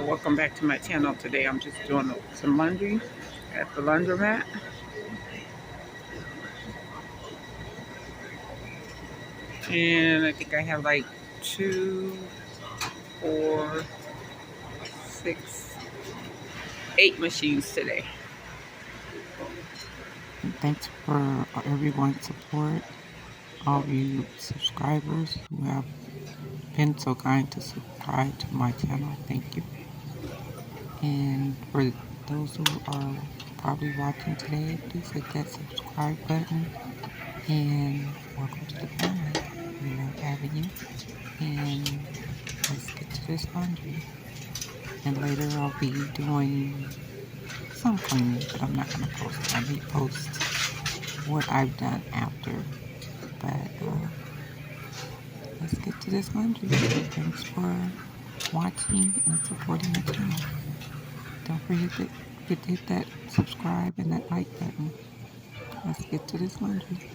welcome back to my channel. Today I'm just doing some laundry at the laundromat. And I think I have like 2, 4, 6, 8 machines today. Thanks for everyone's support, all of you subscribers who have been so kind to subscribe to my channel. Thank you. And for those who are probably watching today, please hit that subscribe button and welcome to the family. We love having you. And let's get to this laundry. And later I'll be doing some cleaning, but I'm not going to post it. I may post what I've done after. But let's get to this laundry. Thanks for watching and supporting the channel. Don't forget to hit that subscribe and that like button. Let's get to this laundry.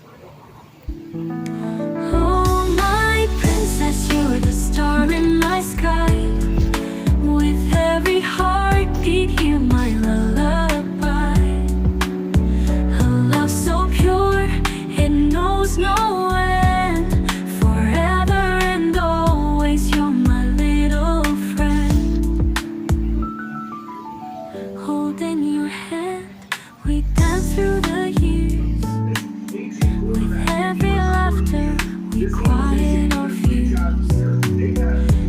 Oh, my princess, you're the star in my sky. With every heartbeat, hear my lullaby. A love so pure, it knows no end. Forever and always, you're my little friend. Holding your hand, we dance through the years. With every laughter, we quiet our fears.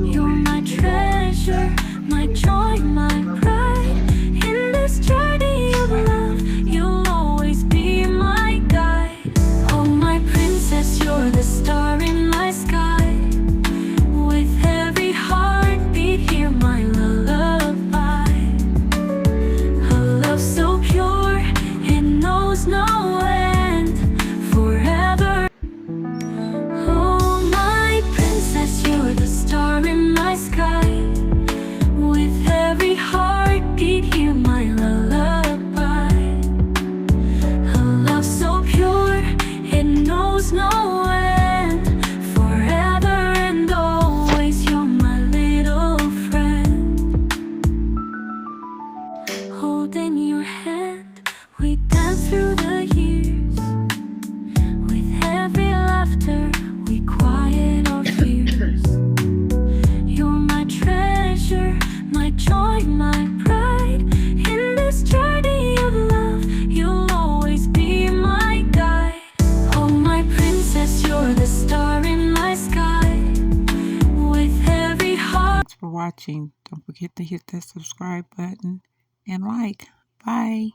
You're my treasure, my joy, my pride. In this journey of love, you'll always be my guide. Oh, my princess, you're the star in my sky. With every heartbeat, hear my lullaby. A love so pure, it knows no end. Forever. Oh, my princess, you're the star in my sky. With every heartbeat, hear my lullaby. A love so pure, it knows no end. Forever and always, you're my little friend. Holding your hand, we dance through the years. With every laughter, we quiet our fears. You're my treasure, my joy, my pride. In this journey of love, you'll always be my guide. Oh, my princess, you're the star in my sky. With every heart. Thanks for watching. Don't forget to hit that subscribe button and like. Bye.